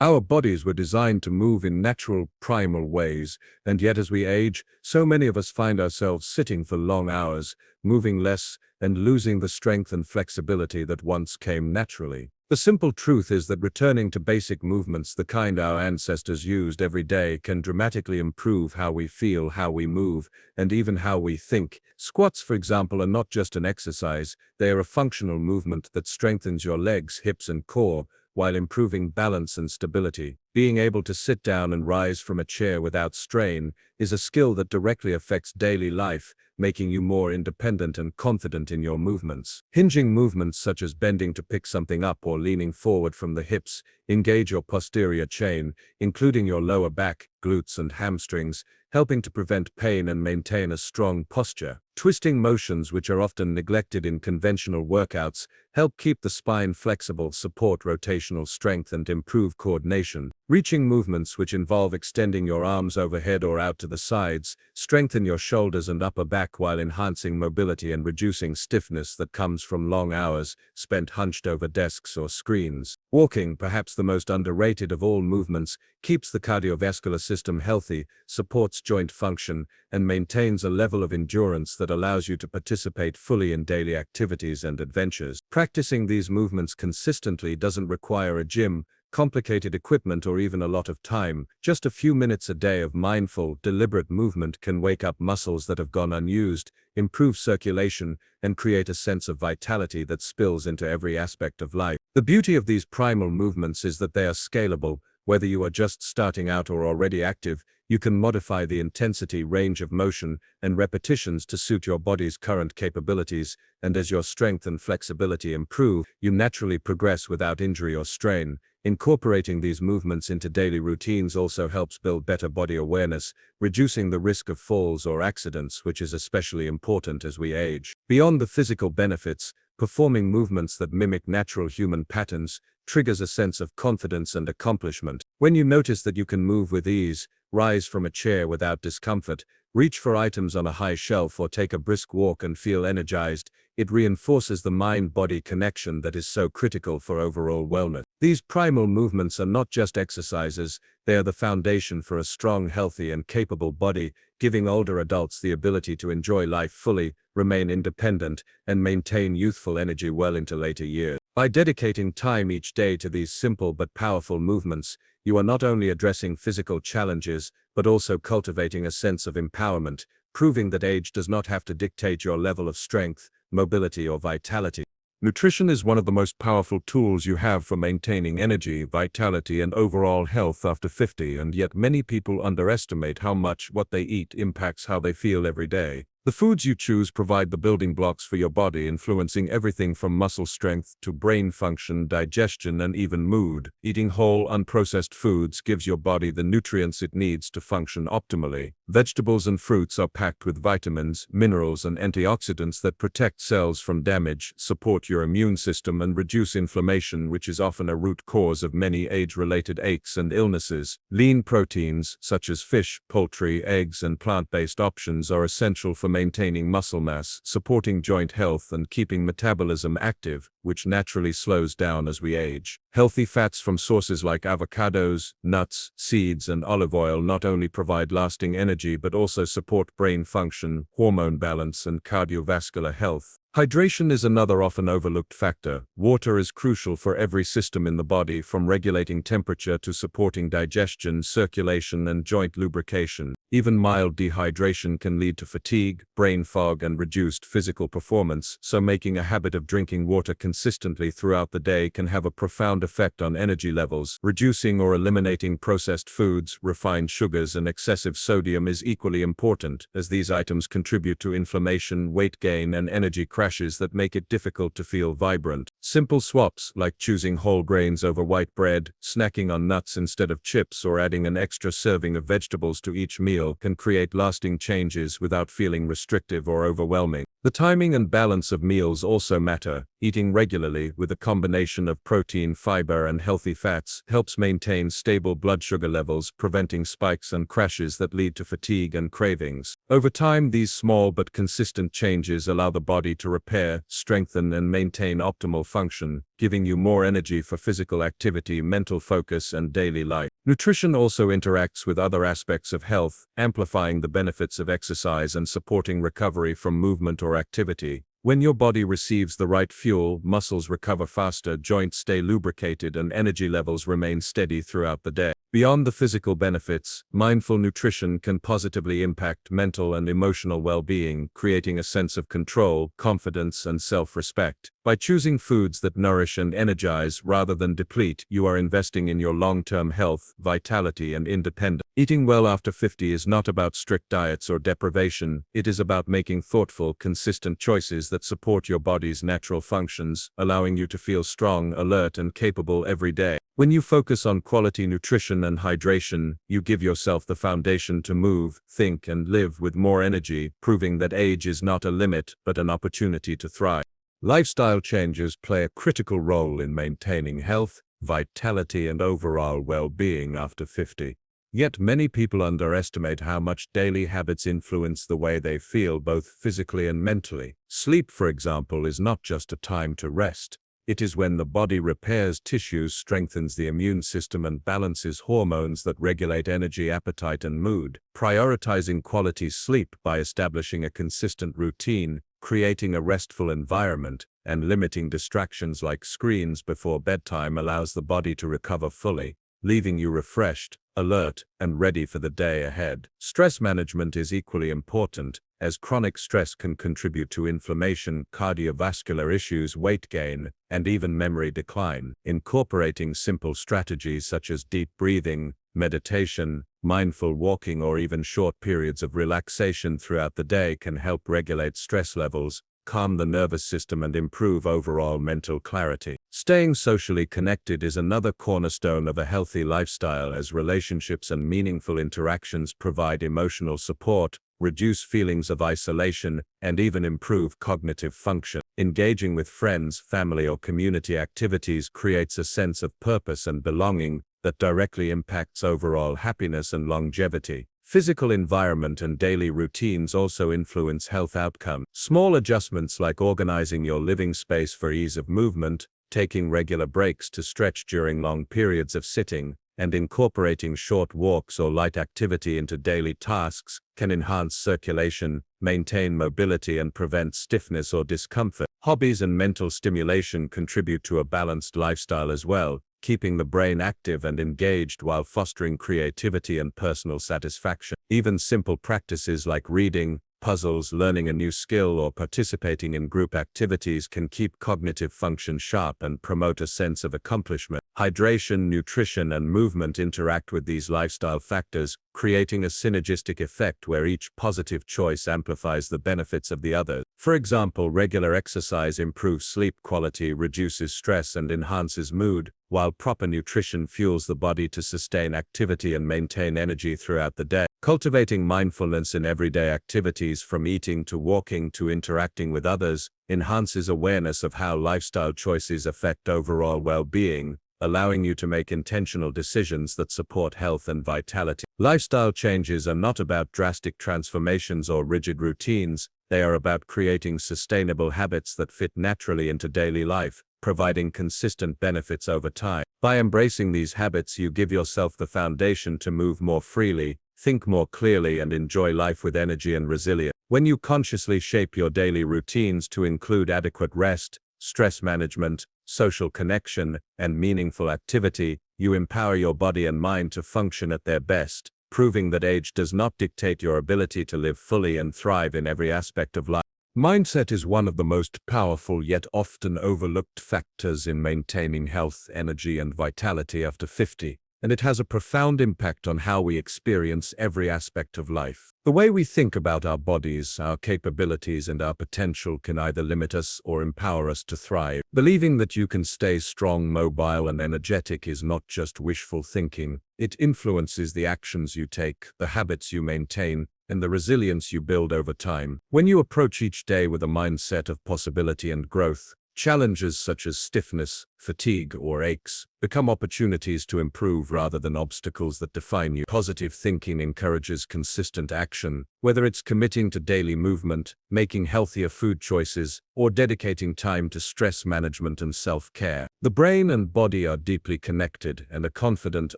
Our bodies were designed to move in natural, primal ways, and yet as we age, so many of us find ourselves sitting for long hours, moving less, and losing the strength and flexibility that once came naturally. The simple truth is that returning to basic movements, the kind our ancestors used every day, can dramatically improve how we feel, how we move, and even how we think. Squats, for example, are not just an exercise, they are a functional movement that strengthens your legs, hips, and core, while improving balance and stability. Being able to sit down and rise from a chair without strain is a skill that directly affects daily life, making you more independent and confident in your movements. Hinging movements such as bending to pick something up or leaning forward from the hips engage your posterior chain, including your lower back, glutes, and hamstrings, helping to prevent pain and maintain a strong posture. Twisting motions, which are often neglected in conventional workouts, help keep the spine flexible, support rotational strength, and improve coordination. Reaching movements, which involve extending your arms overhead or out to the sides, strengthen your shoulders and upper back while enhancing mobility and reducing stiffness that comes from long hours spent hunched over desks or screens. Walking, perhaps the most underrated of all movements, keeps the cardiovascular system healthy, supports joint function, and maintains a level of endurance that allows you to participate fully in daily activities and adventures. Practicing these movements consistently doesn't require a gym, complicated equipment, or even a lot of time. Just a few minutes a day of mindful, deliberate movement can wake up muscles that have gone unused, improve circulation, and create a sense of vitality that spills into every aspect of life. The beauty of these primal movements is that they are scalable. Whether you are just starting out or already active, you can modify the intensity, range of motion, and repetitions to suit your body's current capabilities, and as your strength and flexibility improve, you naturally progress without injury or strain. Incorporating these movements into daily routines also helps build better body awareness, reducing the risk of falls or accidents, which is especially important as we age. Beyond the physical benefits, performing movements that mimic natural human patterns triggers a sense of confidence and accomplishment. When you notice that you can move with ease, rise from a chair without discomfort, reach for items on a high shelf, or take a brisk walk and feel energized, it reinforces the mind-body connection that is so critical for overall wellness. These primal movements are not just exercises, they are the foundation for a strong, healthy, and capable body, giving older adults the ability to enjoy life fully, remain independent, and maintain youthful energy well into later years. By dedicating time each day to these simple but powerful movements, you are not only addressing physical challenges, but also cultivating a sense of empowerment, proving that age does not have to dictate your level of strength, mobility, or vitality. Nutrition is one of the most powerful tools you have for maintaining energy, vitality, and overall health after 50, and yet many people underestimate how much what they eat impacts how they feel every day. The foods you choose provide the building blocks for your body, influencing everything from muscle strength to brain function, digestion, and even mood. Eating whole, unprocessed foods gives your body the nutrients it needs to function optimally. Vegetables and fruits are packed with vitamins, minerals, and antioxidants that protect cells from damage, support your immune system, and reduce inflammation, which is often a root cause of many age-related aches and illnesses. Lean proteins, such as fish, poultry, eggs, and plant-based options, are essential for maintaining muscle mass, supporting joint health, and keeping metabolism active, which naturally slows down as we age. Healthy fats from sources like avocados, nuts, seeds, and olive oil not only provide lasting energy but also support brain function, hormone balance, and cardiovascular health. Hydration is another often overlooked factor. Water is crucial for every system in the body, from regulating temperature to supporting digestion, circulation, and joint lubrication. Even mild dehydration can lead to fatigue, brain fog, and reduced physical performance, so making a habit of drinking water consistently throughout the day can have a profound effect on energy levels. Reducing or eliminating processed foods, refined sugars, and excessive sodium is equally important, as these items contribute to inflammation, weight gain, and energy crashes that make it difficult to feel vibrant. Simple swaps, like choosing whole grains over white bread, snacking on nuts instead of chips, or adding an extra serving of vegetables to each meal, can create lasting changes without feeling restrictive or overwhelming. The timing and balance of meals also matter. Eating regularly with a combination of protein, fiber, and healthy fats helps maintain stable blood sugar levels, preventing spikes and crashes that lead to fatigue and cravings. Over time, these small but consistent changes allow the body to repair, strengthen, and maintain optimal function, giving you more energy for physical activity, mental focus, and daily life. Nutrition also interacts with other aspects of health, amplifying the benefits of exercise and supporting recovery from movement or activity. When your body receives the right fuel, muscles recover faster, joints stay lubricated, and energy levels remain steady throughout the day. Beyond the physical benefits, mindful nutrition can positively impact mental and emotional well-being, creating a sense of control, confidence, and self-respect. By choosing foods that nourish and energize rather than deplete, you are investing in your long-term health, vitality, and independence. Eating well after 50 is not about strict diets or deprivation. It is about making thoughtful, consistent choices that support your body's natural functions, allowing you to feel strong, alert, and capable every day. When you focus on quality nutrition and hydration, you give yourself the foundation to move, think, and live with more energy, proving that age is not a limit, but an opportunity to thrive. Lifestyle changes play a critical role in maintaining health, vitality, and overall well-being after 50. Yet many people underestimate how much daily habits influence the way they feel both physically and mentally. Sleep, for example, is not just a time to rest. It is when the body repairs tissues, strengthens the immune system, and balances hormones that regulate energy, appetite, and mood. Prioritizing quality sleep by establishing a consistent routine, creating a restful environment, and limiting distractions like screens before bedtime allows the body to recover fully, leaving you refreshed, alert, and ready for the day ahead. Stress management is equally important, as chronic stress can contribute to inflammation, cardiovascular issues, weight gain, and even memory decline. Incorporating simple strategies such as deep breathing, meditation, mindful walking, or even short periods of relaxation throughout the day can help regulate stress levels, calm the nervous system, and improve overall mental clarity. Staying socially connected is another cornerstone of a healthy lifestyle, as relationships and meaningful interactions provide emotional support, reduce feelings of isolation, and even improve cognitive function. Engaging with friends, family, or community activities creates a sense of purpose and belonging that directly impacts overall happiness and longevity. Physical environment and daily routines also influence health outcomes. Small adjustments like organizing your living space for ease of movement, taking regular breaks to stretch during long periods of sitting, and incorporating short walks or light activity into daily tasks can enhance circulation, maintain mobility, and prevent stiffness or discomfort. Hobbies and mental stimulation contribute to a balanced lifestyle as well, keeping the brain active and engaged while fostering creativity and personal satisfaction. Even simple practices like reading, puzzles, learning a new skill, or participating in group activities can keep cognitive function sharp and promote a sense of accomplishment. Hydration, nutrition, and movement interact with these lifestyle factors, creating a synergistic effect where each positive choice amplifies the benefits of the other. For example, regular exercise improves sleep quality, reduces stress, and enhances mood, while proper nutrition fuels the body to sustain activity and maintain energy throughout the day. Cultivating mindfulness in everyday activities, from eating to walking to interacting with others, enhances awareness of how lifestyle choices affect overall well-being, allowing you to make intentional decisions that support health and vitality. Lifestyle changes are not about drastic transformations or rigid routines. They are about creating sustainable habits that fit naturally into daily life, providing consistent benefits over time. By embracing these habits, you give yourself the foundation to move more freely, think more clearly, and enjoy life with energy and resilience. When you consciously shape your daily routines to include adequate rest, stress management, social connection, and meaningful activity, you empower your body and mind to function at their best, proving that age does not dictate your ability to live fully and thrive in every aspect of life. Mindset is one of the most powerful yet often overlooked factors in maintaining health, energy, and vitality after 50, and it has a profound impact on how we experience every aspect of life. The way we think about our bodies, our capabilities, and our potential can either limit us or empower us to thrive. Believing that you can stay strong, mobile, and energetic is not just wishful thinking. It influences the actions you take, the habits you maintain, and the resilience you build over time. When you approach each day with a mindset of possibility and growth, Challenges such as stiffness, fatigue, or aches become opportunities to improve rather than obstacles that define you. Positive thinking encourages consistent action, whether it's committing to daily movement, making healthier food choices, or dedicating time to stress management and self-care. The brain and body are deeply connected, and a confident,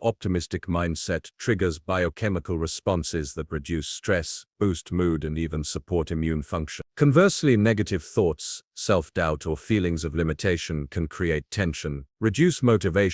optimistic mindset triggers biochemical responses that reduce stress, boost mood, and even support immune function. Conversely, negative thoughts, self-doubt, or feelings of limitation can create tension, reduce motivation,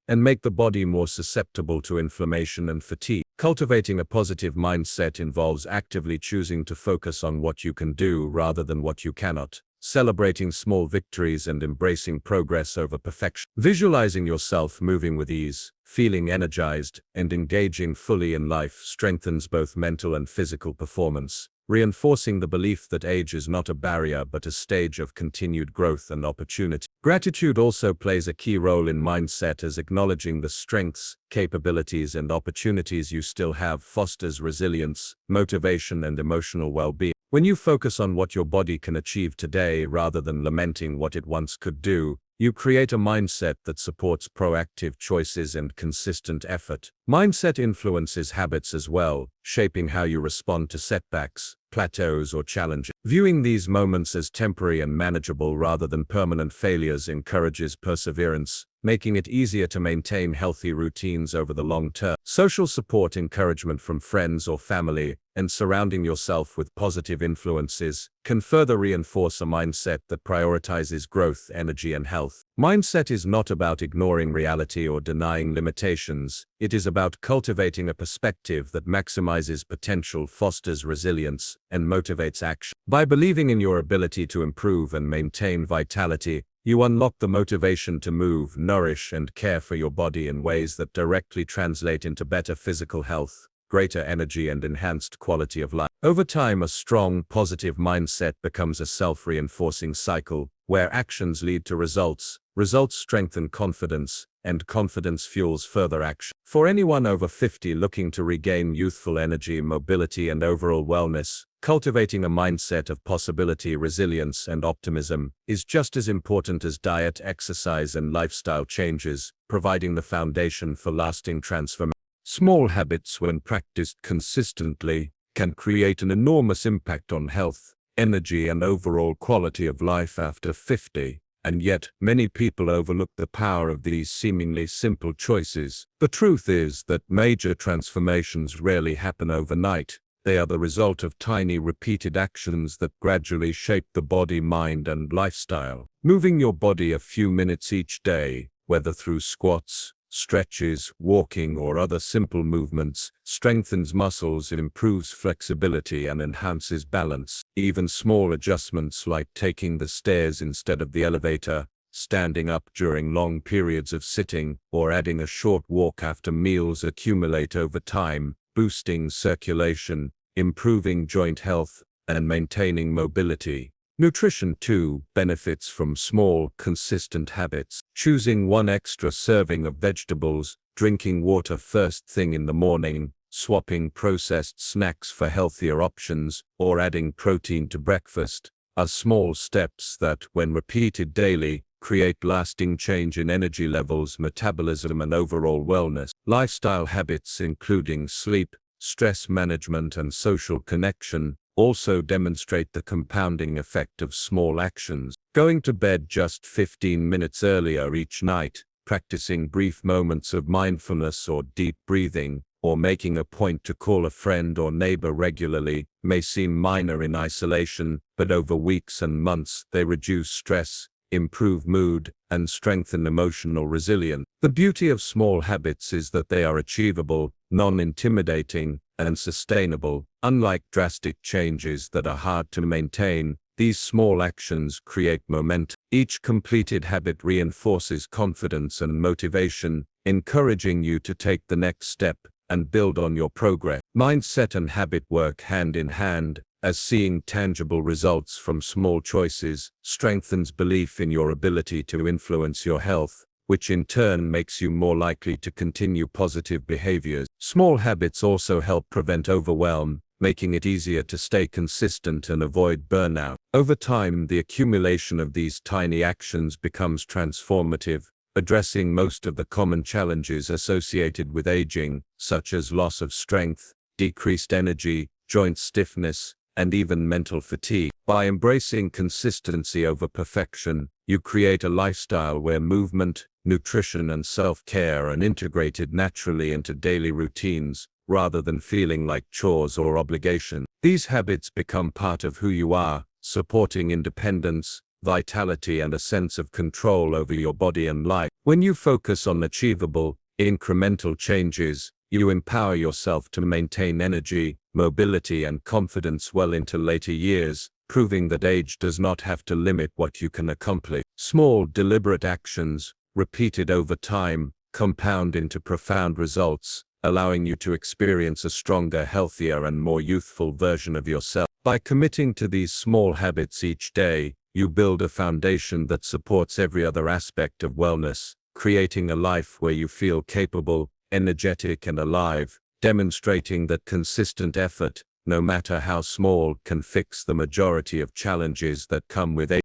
and make the body more susceptible to inflammation and fatigue. Cultivating a positive mindset involves actively choosing to focus on what you can do rather than what you cannot, celebrating small victories and embracing progress over perfection. Visualizing yourself moving with ease, feeling energized, and engaging fully in life strengthens both mental and physical performance, reinforcing the belief that age is not a barrier but a stage of continued growth and opportunity. Gratitude also plays a key role in mindset, as acknowledging the strengths, capabilities, and opportunities you still have fosters resilience, motivation, and emotional well-being. When you focus on what your body can achieve today rather than lamenting what it once could do, you create a mindset that supports proactive choices and consistent effort. Mindset influences habits as well, shaping how you respond to setbacks, plateaus, or challenges. Viewing these moments as temporary and manageable rather than permanent failures encourages perseverance, making it easier to maintain healthy routines over the long term. Social support, encouragement from friends or family, and surrounding yourself with positive influences can further reinforce a mindset that prioritizes growth, energy, and health. Mindset is not about ignoring reality or denying limitations. It is about cultivating a perspective that maximizes potential, fosters resilience, and motivates action. By believing in your ability to improve and maintain vitality, you unlock the motivation to move, nourish, and care for your body in ways that directly translate into better physical health, greater energy, and enhanced quality of life. Over time, a strong, positive mindset becomes a self-reinforcing cycle, where actions lead to results, results strengthen confidence, and confidence fuels further action. For anyone over 50 looking to regain youthful energy, mobility, and overall wellness, cultivating a mindset of possibility, resilience, and optimism is just as important as diet, exercise, and lifestyle changes, providing the foundation for lasting transformation. Small habits, when practiced consistently, can create an enormous impact on health, energy, and overall quality of life after 50. And yet, many people overlook the power of these seemingly simple choices. The truth is that major transformations rarely happen overnight. They are the result of tiny, repeated actions that gradually shape the body, mind, and lifestyle. Moving your body a few minutes each day, whether through squats, stretches, walking, or other simple movements, strengthens muscles, improves flexibility, and enhances balance. Even small adjustments like taking the stairs instead of the elevator, standing up during long periods of sitting, or adding a short walk after meals accumulate over time, boosting circulation, improving joint health, and maintaining mobility. Nutrition, too, benefits from small, consistent habits. Choosing one extra serving of vegetables, drinking water first thing in the morning, swapping processed snacks for healthier options, or adding protein to breakfast, are small steps that, when repeated daily, create lasting change in energy levels, metabolism, and overall wellness. Lifestyle habits, including sleep, stress management, and social connection, also demonstrate the compounding effect of small actions. Going to bed just 15 minutes earlier each night, practicing brief moments of mindfulness or deep breathing, or making a point to call a friend or neighbor regularly, may seem minor in isolation, but over weeks and months they reduce stress, improve mood, and strengthen emotional resilience. The beauty of small habits is that they are achievable, non-intimidating, and sustainable. Unlike drastic changes that are hard to maintain, these small actions create momentum. Each completed habit reinforces confidence and motivation, encouraging you to take the next step and build on your progress. Mindset and habit work hand in hand, as seeing tangible results from small choices strengthens belief in your ability to influence your health, which in turn makes you more likely to continue positive behaviors. Small habits also help prevent overwhelm, making it easier to stay consistent and avoid burnout. Over time, the accumulation of these tiny actions becomes transformative, addressing most of the common challenges associated with aging, such as loss of strength, decreased energy, joint stiffness, and even mental fatigue. By embracing consistency over perfection, you create a lifestyle where movement, nutrition, and self-care are integrated naturally into daily routines, rather than feeling like chores or obligation. These habits become part of who you are, supporting independence, vitality, and a sense of control over your body and life. When you focus on achievable, incremental changes, you empower yourself to maintain energy, mobility, and confidence well into later years, proving that age does not have to limit what you can accomplish. Small, deliberate actions, repeated over time, compound into profound results, allowing you to experience a stronger, healthier, and more youthful version of yourself. By committing to these small habits each day, you build a foundation that supports every other aspect of wellness, creating a life where you feel capable, energetic, and alive, demonstrating that consistent effort, no matter how small, can fix the majority of challenges that come with age.